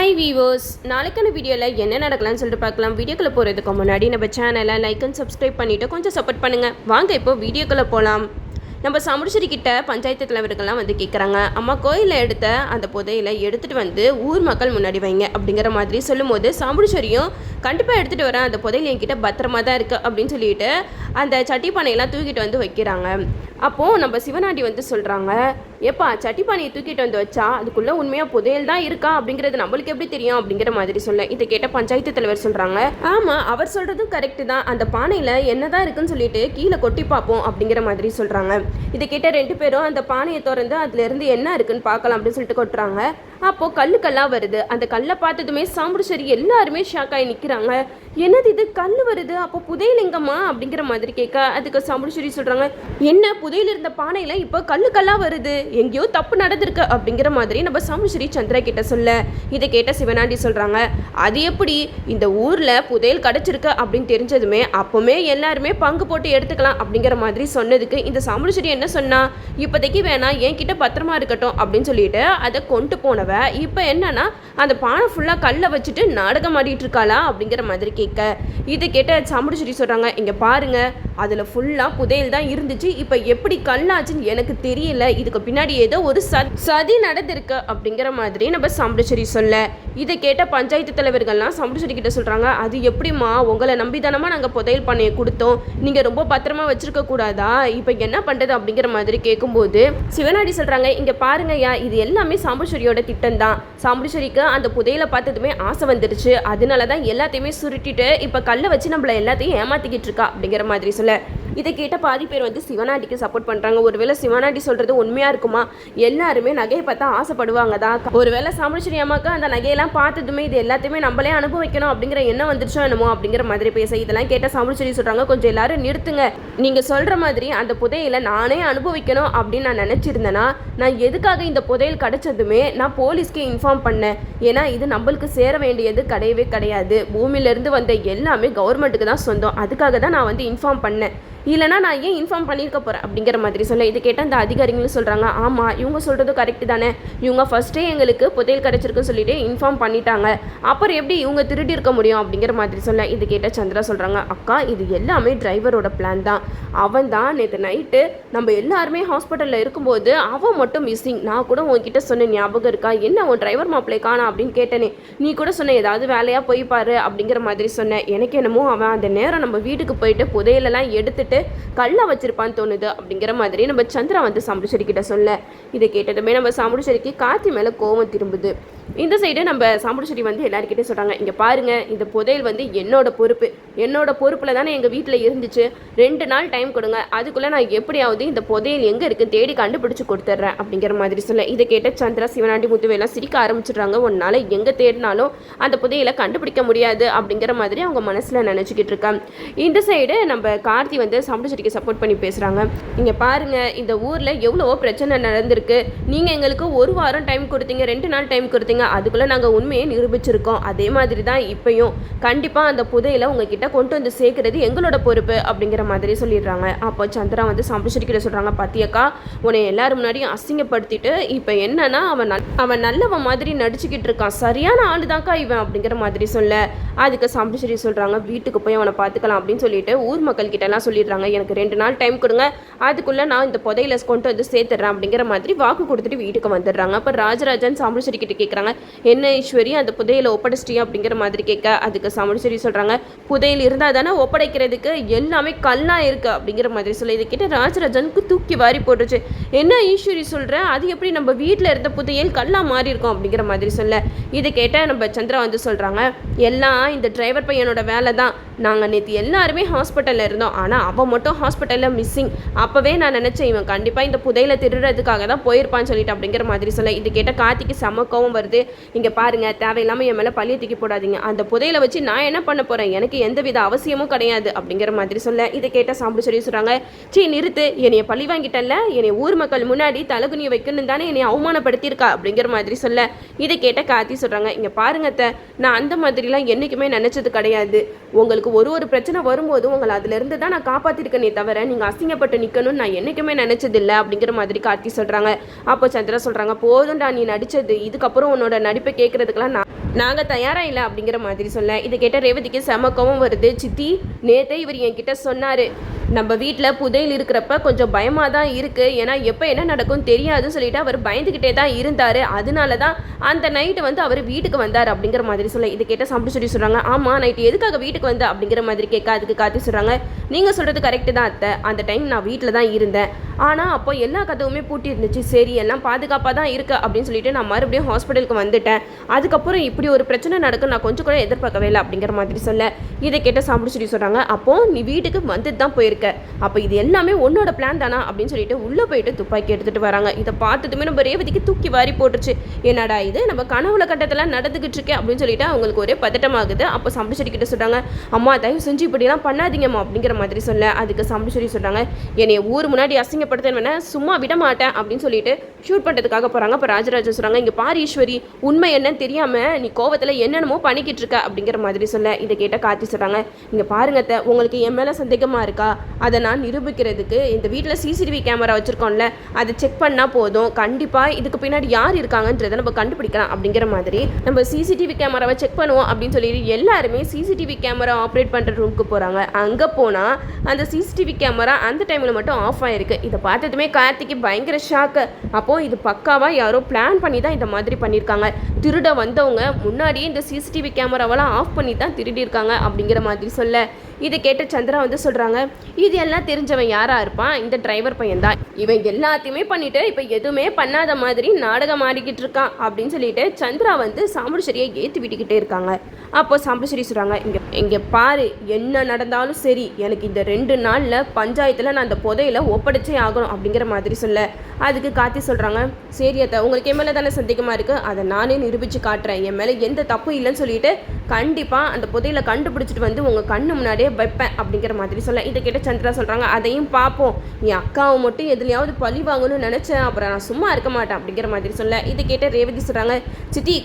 High viewers, நாளைக்கான வீடியோவில் என்ன நடக்கலாம்னு சொல்லிட்டு பார்க்கலாம். வீடியோக்குள்ளே போகிறதுக்கு முன்னாடி நம்ம சேனலை லைக் அண்ட் சப்ஸ்கிரைப் பண்ணிவிட்டு கொஞ்சம் சப்போர்ட் பண்ணுங்கள். வாங்க இப்போ வீடியோக்குள்ளே போகலாம். நம்ம சாமுடிச்சேரி கிட்ட பஞ்சாயத்து தலைவர்கள்லாம் வந்து கேட்குறாங்க, அம்மா கோயிலில் எடுத்த அந்த புதையில எடுத்துகிட்டு வந்து ஊர் மக்கள் முன்னாடி வைங்க அப்படிங்கிற மாதிரி சொல்லும்போது சாமுடிச்சேரியும் கண்டிப்பாக எடுத்துகிட்டு வரேன், அந்த புதையில என்கிட்ட பத்திரமா தான் இருக்குது அப்படின்னு சொல்லிட்டு அந்த சட்டிப்பானையெல்லாம் தூக்கிட்டு வந்து வைக்கிறாங்க. அப்போது நம்ம சிவனாண்டி வந்து சொல்கிறாங்க, ஏப்பா சட்டிப்பானையை தூக்கிட்டு வந்து வச்சா அதுக்குள்ளே உண்மையாக புதையல் தான் இருக்கா அப்படிங்கிறது நம்மளுக்கு எப்படி தெரியும் அப்படிங்கிற மாதிரி சொல்ல இதை கேட்ட பஞ்சாயத்து தலைவர் சொல்கிறாங்க, ஆமாம் அவர் சொல்கிறதும் கரெக்டு தான், அந்த பானையில் என்ன தான் இருக்குன்னு சொல்லிட்டு கீழே கொட்டி பார்ப்போம் அப்படிங்கிற மாதிரி சொல்கிறாங்க. இதை கேட்ட ரெண்டு பேரும் அந்த பானையை திறந்து அதுலேருந்து என்ன இருக்குன்னு பார்க்கலாம் அப்படின்னு சொல்லிட்டு கொட்டுறாங்க. அப்போது கல்லாக வருது. அந்த கல்லை பார்த்ததுமே சாமுடிச்சேரி எல்லாருமே ஷாக் ஆகி நிற்கிறாங்க. என்னது இது கல் வருது, அப்போ புதையல் எங்கம்மா அப்படிங்கிற மாதிரி கேட்க அதுக்கு சாமுடிச்சேரி சொல்கிறாங்க, என்ன புதையல் இருந்த பானையில் இப்போ கல்லாக வருது, எங்கேயோ தப்பு நடந்திருக்கு அப்படிங்கிற மாதிரி நம்ம சாமுடிச்சேரி சந்திரா கிட்ட சொல்ல இதை கேட்ட சிவனாண்டி சொல்கிறாங்க, அது எப்படி இந்த ஊரில் புதையல் கிடச்சிருக்கு அப்படின்னு தெரிஞ்சதுமே அப்போவுமே எல்லாருமே பங்கு போட்டு எடுத்துக்கலாம் அப்படிங்கிற மாதிரி சொன்னதுக்கு இந்த சாமுடிச்சேரி என்ன சொன்னா, இப்போதைக்கு வேணாம் என்கிட்ட பத்திரமா இருக்கட்டும் அப்படின்னு சொல்லிட்டு அதை கொண்டு போனவ இப்போ என்னன்னா அந்த பானை ஃபுல்லாக கல்லை வச்சுட்டு நாடகம் ஆடிட்டு இருக்காளா அப்படிங்கிற மாதிரி கேட்க இதை கேட்ட சாமுடிச்சேரி சொல்கிறாங்க, இங்கே பாருங்க அதில் ஃபுல்லாக புதையல் தான் இருந்துச்சு, இப்போ எப்படி கல்லாச்சுன்னு எனக்கு தெரியல, இதுக்கு பின்னாடி ஏதோ ஒரு சதி நடந்திருக்கு அப்படிங்கிற மாதிரி நம்ம சாமுடிச்சேரி சொல்ல இதை கேட்ட பஞ்சாயத்து தலைவர்கள்லாம் சாமுடிச்சேரி கிட்ட சொல்கிறாங்க, அது எப்படிம்மா உங்களை நம்பிதானமா நாங்கள் புதையல் பண்ணையை கொடுத்தோம், நீங்கள் ரொம்ப பத்திரமா வச்சிருக்க கூடாதா, இப்போ என்ன பண்ணுறது அப்படிங்கிற மாதிரி கேட்கும்போது சிவனாடி சொல்கிறாங்க, இங்கே பாருங்கய்யா இது எல்லாமே சாமுடிச்சேரியோட திட்டம் தான், சாமுடிச்சேரிக்கு அந்த புதையலை பார்த்ததுமே ஆசை வந்துருச்சு, அதனால தான் எல்லாத்தையுமே சுருட்டிட்டு இப்போ கல்லை வச்சு நம்மள எல்லாத்தையும் ஏமாத்திக்கிட்டு இருக்கா அப்படிங்கிற மாதிரி சொல்ல இதை கேட்ட பாதி பேர் வந்து சிவனாண்டிக்கு சப்போர்ட் பண்ணுறாங்க. ஒருவேளை சிவனாண்டி சொல்கிறது உண்மையாக இருக்குமா, எல்லாருமே நகையை பார்த்தா ஆசைப்படுவாங்க தான், ஒருவேளை சாமுடிச்சேரி அம்மாவுக்கு அந்த நகையெல்லாம் பார்த்ததுமே இது எல்லாத்தையுமே நம்மளே அனுபவிக்கணும் அப்படிங்கிற எண்ணம் வந்துருச்சோ என்னமோ அப்படிங்கிற மாதிரி பேச இதெல்லாம் கேட்ட சாமுடிச்சேரி சொல்கிறாங்க, கொஞ்சம் எல்லாரும் நிறுத்துங்க, நீங்கள் சொல்கிற மாதிரி அந்த புதையலை நானே அனுபவிக்கணும் அப்படின்னு நான் நினச்சிருந்தேன்னா நான் எதுக்காக இந்த புதையல் கிடச்சதுமே நான் போலீஸ்க்கு இன்ஃபார்ம் பண்ணேன், ஏன்னா இது நம்மளுக்கு சேர வேண்டியது கிடையவே கிடையாது, பூமியிலேருந்து வந்த எல்லாமே கவர்மெண்ட்டுக்கு தான் சொந்தம், அதுக்காக தான் நான் வந்து இன்ஃபார்ம் பண்ணேன், இல்லைனா நான் ஏன் இன்ஃபார்ம் பண்ணியிருக்க போகிறேன் அப்படிங்கிற மாதிரி சொல்ல இது கேட்டால் அந்த அதிகாரிகளும் சொல்கிறாங்க, ஆமாம் இவங்க சொல்கிறது கரெக்டு தானே, இவங்க ஃபஸ்ட்டே எங்களுக்கு புதையல் கிடச்சிருக்குன்னு சொல்லிட்டு இன்ஃபார்ம் பண்ணிட்டாங்க, அப்புறம் எப்படி இவங்க திருடி இருக்க முடியும் அப்படிங்கிற மாதிரி சொல்ல இது கேட்டால் சந்திரா சொல்கிறாங்க, அக்கா இது எல்லாமே டிரைவரோட பிளான் தான், அவன் தான் நேற்று நைட்டு நம்ம எல்லாருமே ஹாஸ்பிட்டலில் இருக்கும்போது அவன் மட்டும் மிஸ்ஸிங், நான் கூட உன்கிட்ட சொன்ன ஞாபகம் இருக்கா, என்ன உன் டிரைவர் மாப்பிள்ளை காணா அப்படின்னு கேட்டேனே, நீ கூட சொன்ன ஏதாவது வேலையாக போய் பாரு அப்படிங்கிற மாதிரி சொன்னேன், எனக்கு என்னமோ அவன் அந்த நேரம் நம்ம வீட்டுக்கு போயிட்டு புதையலெல்லாம் எடுத்துட்டு கல்லை வச்சிருப்பான்னு தோணுது அப்படிங்கிற மாதிரி நம்ம சந்திரா வந்து சாமுடிச்சேரி கிட்ட சொல்ல இதை கேட்டதுமே நம்ம சாமுடிச்சேரிக்கு கார்த்தி மேலே கோவம் திரும்புது. இந்த சைடு நம்ம சாமுடிச்சேரி வந்து எல்லாருக்கிட்டே சொல்கிறாங்க, இங்கே பாருங்கள் இந்த புதையல் வந்து என்னோட பொறுப்பில் தானே எங்கள் வீட்டில் இருந்துச்சு, 2 நாள் டைம் கொடுங்க, அதுக்குள்ளே நான் எப்படியாவது இந்த புதையல் எங்கே இருக்குன்னு தேடி கண்டுபிடிச்சி கொடுத்துட்றேன் அப்படிங்கிற மாதிரி சொல்ல இதை கேட்ட சந்திரா சிவனாண்டி முத்துவேலாம் சிரிக்க ஆரம்பிச்சிடுறாங்க, உன்னால் எங்கே தேடினாலும் அந்த புதையலை கண்டுபிடிக்க முடியாது அப்படிங்கிற மாதிரி அவங்க மனசில் நினச்சிக்கிட்டு இருக்காங்க. இந்த சைடு நம்ம கார்த்தி வந்து சாமுடிச்சேரிக்கு சப்போர்ட் பண்ணி பேசுகிறாங்க, இங்கே பாருங்கள் இந்த ஊரில் எவ்வளவோ பிரச்சனை நடந்திருக்கு, நீங்கள் எங்களுக்கு 1 வாரம் டைம் கொடுத்தீங்க, 2 நாள் டைம் கொடுத்தீங்க, அதுக்குள்ளே நாங்கள் உண்மையை நிரூபிச்சிருக்கோம், அதே மாதிரி தான் இப்பயும் கண்டிப்பாக அந்த புதையலை உங்ககிட்ட கொண்டு வந்து சேர்க்கறது எங்களோட பொறுப்பு அப்படிங்கிற மாதிரி சொல்லிடுறாங்க. அப்போ சந்திரா வந்து சாமுடிச்சேரி கிட்ட சொல்கிறாங்க, பாத்தியக்கா உன்னை எல்லாரும் முன்னாடியும் அசிங்கப்படுத்திட்டு இப்போ என்னன்னா அவன் நல்லவன் மாதிரி நடிச்சுக்கிட்டு இருக்கான், சரியான ஆளு தான்க்கா இவன் அப்படிங்கிற மாதிரி சொல்ல அதுக்கு சாமுடிச்சேரி சொல்கிறாங்க, வீட்டுக்கு போய் அவனை பார்த்துக்கலாம் அப்படின்னு சொல்லிட்டு ஊர் மக்கள் கிட்டலாம் சொல்லிடுறாங்க, எனக்கு 2 நாள் டைம் கொடுங்க, அதுக்குள்ளே நான் இந்த புதையலை கொண்டு வந்து சேர்த்துட்றேன் அப்படிங்கிற மாதிரி வாக்கு கொடுத்துட்டு வீட்டுக்கு வந்துடுறாங்க. அப்போ ராஜராஜன் சாமுடிச்சேரி கிட்ட கேட்குறாங்க, என்ன ஈஸ்வரி அந்த புதையலை ஒப்படைச்சிட்டியா அப்படிங்கிற மாதிரி கேட்க அதுக்கு சாமுடிச்சேரி சொல்கிறாங்க, புதையல் இருந்தால் தானே ஒப்படைக்கிறதுக்கு எல்லாமே கல்லாக இருக்குது அப்படிங்கிற மாதிரி சொல்ல இது கிட்ட ராஜராஜனுக்கு தூக்கி வாரி போட்டுருச்சு, என்ன ஈஸ்வரி சொல்கிற, அது எப்படி நம்ம வீட்டில் இருந்த புதையல் கல்லாக மாறி இருக்கும் அப்படிங்கிற மாதிரி சொல்ல இதை கேட்டால் நம்ம சந்திரா வந்து சொல்கிறாங்க, எல்லாம் இந்த டிரைவர் பையனோட வேலை தான், நாங்கள் நேற்று எல்லாருமே ஹாஸ்பிட்டலில் இருந்தோம், ஆனால் அவன் மட்டும் ஹாஸ்பிட்டலில் மிஸ்ஸிங், அப்போவே நான் நினச்சேன் இவன் கண்டிப்பாக இந்த புதையலை திருடுறதுக்காக தான் போயிருப்பான்னு சொல்லிட்டு அப்படிங்கிற மாதிரி சொல்ல இது கேட்ட கார்த்திக்கு செம கோவம் வருது, இங்கே பாருங்கள் தேவையில்லாமல் என் மேலே பழிய தூக்கி போடாதீங்க, அந்த புதையலை வச்சு நான் என்ன பண்ண போகிறேன், எனக்கு எந்தவித அவசியமும் கிடையாது அப்படிங்கிற மாதிரி சொல்ல இதை கேட்டால் சாமுடிச்சேரி சொல்கிறாங்க, நிறுத்து, என்னைய பழி வாங்கிட்டல, என்னை ஊர் மக்கள் முன்னாடி தலகுனியை வைக்கணும் தானே என்னை அவமானப்படுத்தியிருக்கா அப்படிங்கிற மாதிரி சொல்ல இதை கேட்ட கார்த்தி சொல்கிறாங்க, இங்கே பாருங்க நான் அந்த மாதிரிலாம் என்றைக்குமே நினச்சது கிடையாது, உங்களுக்கு உங்களுக்கு ஒரு பிரச்சனை வரும்போது உங்களை அதுலேருந்து தான் நான் காப்பாற்றிருக்கேனே தவிர நீங்கள் அசிங்கப்பட்டு நிற்கணும்னு நான் என்றைக்குமே நினச்சதில்லை அப்படிங்கிற மாதிரி கார்த்தி சொல்கிறாங்க. அப்போ சந்திரா சொல்கிறாங்க, போதும்டா நீ நடித்தது, இதுக்கப்புறம் உன்னோட நடிப்பை கேட்குறதுக்கெலாம் நாங்கள் தயாராக இல்லை அப்படிங்கிற மாதிரி சொல்ல இதை கேட்ட ரேவதிக்கு செம கோவம் வருது. சித்தி, நேற்றே இவர் என்கிட்ட சொன்னார், நம்ம வீட்டில் புதையல் இருக்கிறப்ப கொஞ்சம் பயமாக தான் இருக்குது, ஏன்னா எப்போ என்ன நடக்கும்னு தெரியாதுன்னு சொல்லிட்டு அவர் பயந்துக்கிட்டே தான் இருந்தார், அதனால தான் அந்த நைட்டு வந்து அவர் வீட்டுக்கு வந்தார் அப்படிங்கிற மாதிரி சொல்ல இதை கேட்ட சாம்பிராஜி சொல்கிறாங்க, ஆமாம் நைட்டு எதுக்காக வீட்டுக்கு வந்த அப்படிங்கிற மாதிரி கேட்க அதுக்கு கார்த்தி சொல்கிறாங்க, நீங்கள் சொல்கிறது கரெக்டு தான் அத்தை, அந்த டைம் நான் வீட்டில் தான் இருந்தேன், ஆனால் அப்போ எல்லா கதவுமே பூட்டி இருந்துச்சு, சரி எல்லாம் பாதுகாப்பாக தான் இருக்குது அப்படின்னு சொல்லிட்டு நான் மறுபடியும் ஹாஸ்பிட்டலுக்கு வந்துட்டேன், அதுக்கப்புறம் இப்படி ஒரு பிரச்சனை நடக்கும் நான் கொஞ்சம் கூட எதிர்பார்க்கவே இல்லை அப்படிங்கிற மாதிரி சொல்ல இதை கேட்ட சாம்பிராஜி சொல்கிறாங்க, அப்போது நீ வீட்டுக்கு வந்துட்டு தான் போயிருக்க, அப்போ இது எல்லாமே உன்னோட பிளான் தானா அப்படின்னு சொல்லிட்டு உள்ளே போயிட்டு துப்பாக்கி எடுத்துகிட்டு வராங்க. இதை பார்த்ததுமே நம்ம ரேவதிக்கு தூக்கி வாரி போட்டுருச்சு, என்னடா இது நம்ம கனவுல கட்டத்தில் நடந்துக்கிட்டு இருக்கேன் அப்படின்னு சொல்லிட்டு அவங்களுக்கு ஒரே பதட்டமாகுது. அப்போ சாம்பிராஜி கிட்ட சொல்கிறாங்க, அம்மா தயவு செஞ்சு இப்படிலாம் பண்ணாதீங்கம்மா அப்படிங்கிற மாதிரி சொல்ல அதுக்கு சாம்பிராஜி சொல்கிறாங்க, என்னைய ஊர் முன்னாடி அசிங்கப்படுத்தேன்னு சும்மா விட மாட்டேன் அப்படின்னு சொல்லிட்டு ஷூட் பண்ணுறதுக்காக போகிறாங்க. அப்போ ராஜராஜன் சொல்கிறாங்க, இங்கே பாரு ஈஸ்வரி, உண்மை என்னன்னு தெரியாமல் நீ கோவத்தில் என்னென்னமோ பண்ணிக்கிட்டு இருக்க அப்படிங்கிற மாதிரி சொல்ல இதை கேட்ட கார்த்தி சொல்கிறாங்க, இங்கே பாருங்க அத்தை, உங்களுக்கு என் மேலே சந்தேகமாக இருக்கா, அதை நான் நிரூபிக்கிறதுக்கு இந்த வீட்டில் சிசிடிவி கேமரா வச்சுருக்கோம்ல, அதை செக் பண்ணால் போதும், கண்டிப்பாக இதுக்கு பின்னாடி யார் இருக்காங்கன்றதை நம்ம கண்டுபிடிக்கலாம் அப்படிங்கிற மாதிரி நம்ம சிசிடிவி கேமராவை செக் பண்ணுவோம் அப்படின்னு சொல்லிட்டு எல்லாருமே சிசிடிவி கேமரா ஆப்ரேட் பண்ணுற ரூமுக்கு போகிறாங்க. அங்கே போனால் அந்த சிசிடிவி கேமரா அந்த டைமில் மட்டும் ஆஃப் ஆகிருக்கு. இதை பார்த்ததுமே கார்த்திக்கு பயங்கர ஷாக்கு. அப்போது இது பக்காவாக யாரோ பிளான் பண்ணி தான் இந்த மாதிரி பண்ணியிருக்காங்க, திருட வந்தவங்க முன்னாடியே இந்த சிசிடிவி கேமராவெல்லாம் ஆஃப் பண்ணி தான் திருடியிருக்காங்க அப்படிங்கிற மாதிரி சொல்ல இதை கேட்ட சந்திரா வந்து சொல்கிறாங்க, இது எல்லாம் தெரிஞ்சவன் யாராக இருப்பான், இந்த டிரைவர் பையன் தான், இவன் எல்லாத்தையுமே பண்ணிவிட்டு இப்போ எதுவுமே பண்ணாத மாதிரி நாடகம் ஆடிக்கிட்டு இருக்கான் அப்படின்னு சொல்லிட்டு சந்திரா வந்து சாம்பிராஜியை ஏற்றி விட்டுக்கிட்டே இருக்காங்க. அப்போ சாம்பிராஜி சொல்கிறாங்க, இங்கே பாரு, என்ன நடந்தாலும் சரி எனக்கு இந்த 2 நாளில் பஞ்சாயத்தில் நான் அந்த புதையில ஒப்படைச்சே ஆகணும் அப்படிங்கிற மாதிரி சொல்ல அதுக்கு கார்த்தி சொல்கிறாங்க, சரி அத்தை, உங்களுக்கு என் மேலே தானே சந்தேகமாக இருக்குது, அதை நானே நிரூபித்து காட்டுறேன், என் மேலே எந்த தப்பும் இல்லைன்னு சொல்லிட்டு கண்டிப்பாக அந்த புதையில கண்டுபிடிச்சிட்டு வந்து உங்கள் கண்ணு முன்னாடியே வைப்பேன் அப்படிங்கிற மாதிரி சொல்ல இதை கேட்ட சந்திரா சொல்கிறாங்க, அதையும் பார்ப்போம், என் அக்காவை மட்டும் எதுலையாவது பழி வாங்கணும்னு நினச்சேன், அப்புறம் நான் சும்மா இருக்க மாட்டேன் அப்படிங்கிற மாதிரி சொல்ல இதை கேட்ட ரேவதி சொல்கிறாங்க, சித்தி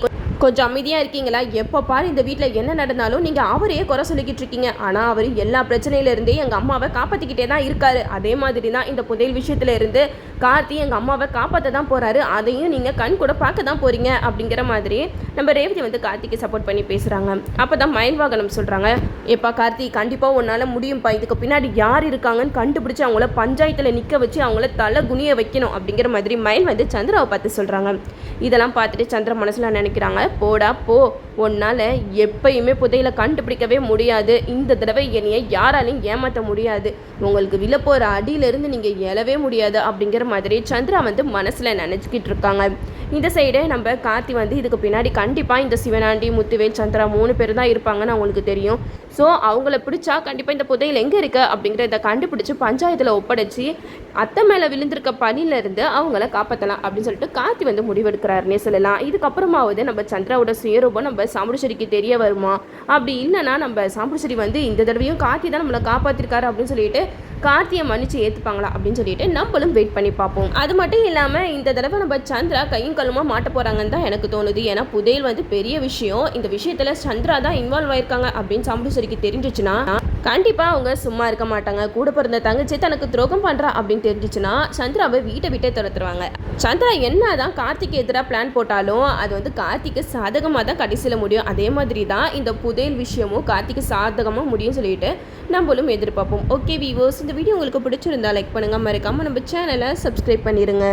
கொஞ்சம் அமைதியாக இருக்கீங்களா, எப்போ பாரு இந்த வீட்டில் என்ன நடந்தாலும் நீங்கள் அவரையே குறை சொல்லிக்கிட்டு இருக்கீங்க, ஆனால் அவர் எல்லா பிரச்சனையிலேருந்தே எங்கள் அம்மாவை காப்பாற்றிக்கிட்டே தான் இருக்காரு, அதே மாதிரி தான் இந்த புதையல் விஷயத்துல இருந்து கார்த்தி எங்கள் அம்மாவை காப்பாற்ற தான் போகிறாரு, அதையும் நீங்கள் கண் கூட பார்க்க தான் போகிறீங்க அப்படிங்கிற மாதிரி நம்ம ரேவதி வந்து கார்த்திக்கு சப்போர்ட் பண்ணி பேசுகிறாங்க. அப்போ தான் மயில்வாகனம் சொல்கிறாங்க, எப்பா கார்த்தி, கண்டிப்பாக உன்னால் முடியும்ப்பா, இதுக்கு பின்னாடி யார் இருக்காங்கன்னு கண்டுபிடிச்சி அவங்கள பஞ்சாயத்தில் நிற்க வச்சு அவங்கள தலை குனிய வைக்கணும் அப்படிங்கிற மாதிரி மயில் வந்து சந்திராவை பார்த்து சொல்கிறாங்க. இதெல்லாம் பார்த்துட்டு சந்திரா மனசில் நினைக்கிறாங்க, போடா போ, உன்னால் எப்பயுமே புதையில கண்டுபிடிக்கவே முடியாது, இந்த தடவை என்னையை யாராலையும் ஏமாற்ற முடியாது, உங்களுக்கு விழப்போகிற அடியிலேருந்து நீங்கள் எழவே முடியாது அப்படிங்கிற மாதிரி சந்திரா வந்து மனசில் நினச்சிக்கிட்டு இருக்காங்க. இந்த சைடு நம்ம கார்த்தி வந்து இதுக்கு பின்னாடி கண்டிப்பாக இந்த சிவனாண்டி, முத்துவேல், சந்திரா 3 பேர் தான் இருப்பாங்கன்னு அவங்களுக்கு தெரியும். ஸோ அவங்கள பிடிச்சா கண்டிப்பாக இந்த புதையல் எங்கே இருக்குது அப்படிங்கிறத கண்டுபிடிச்சி பஞ்சாயத்தில் ஒப்படைச்சி அத்தை மேலே விழுந்திருக்க பணியிலேருந்து அவங்கள காப்பாற்றலாம் அப்படின்னு சொல்லிட்டு கார்த்தி வந்து முடிவெடுக்கிறாருன்னே சொல்லலாம். இதுக்கப்புறமாவது நம்ம சந்திராவோட சுயரூபம் நம்ம சாம்பிராஜிக்கு தெரிய வருமா, அப்படி இல்லைன்னா நம்ம சாம்பிராஜி வந்து இந்த தடவையும் கார்த்தி தான் நம்மளை காப்பாற்றிருக்காரு அப்படின்னு சொல்லிட்டு கார்த்தியை மன்னிச்சு ஏற்றுப்பாங்களா அப்படின்னு சொல்லிட்டு நம்மளும் வெயிட் பண்ணி பார்ப்போம். அது மட்டும் இல்லாமல் இந்த தடவை நம்ம சந்திரா கையும் கல்லுமா மாட்ட போகிறாங்கன்னு தான் எனக்கு தோணுது. ஏன்னா புதையல் வந்து பெரிய விஷயம், இந்த விஷயத்தில் சந்திரா தான் இன்வால்வ் ஆயிருக்காங்க அப்படின்னு சாம்பிராஜிக்கு தெரிஞ்சிச்சுன்னா கண்டிப்பாக அவங்க சும்மா இருக்க மாட்டாங்க. கூட பிறந்த தங்கச்சி தனக்கு துரோகம் பண்ணுறா அப்படின்னு தெரிஞ்சிச்சுன்னா சந்திராவை வீட்டை விட்டே துரத்துருவாங்க. சந்திரா என்ன தான் கார்த்திக்கு எதிராக பிளான் போட்டாலும் அது வந்து கார்த்திக்கு சாதகமாக தான் கடைசியில் முடியும். அதே மாதிரி தான் இந்த புதையல் விஷயமும் கார்த்திக்கு சாதகமாக முடியும் சொல்லிட்டு நம்மளும் எதிர்பார்ப்போம். ஓகே வீவர்ஸ், இந்த வீடியோ உங்களுக்கு பிடிச்சிருந்தா லைக் பண்ணுங்கள், மறக்காமல் நம்ம சேனலை சப்ஸ்கிரைப் பண்ணிடுங்க.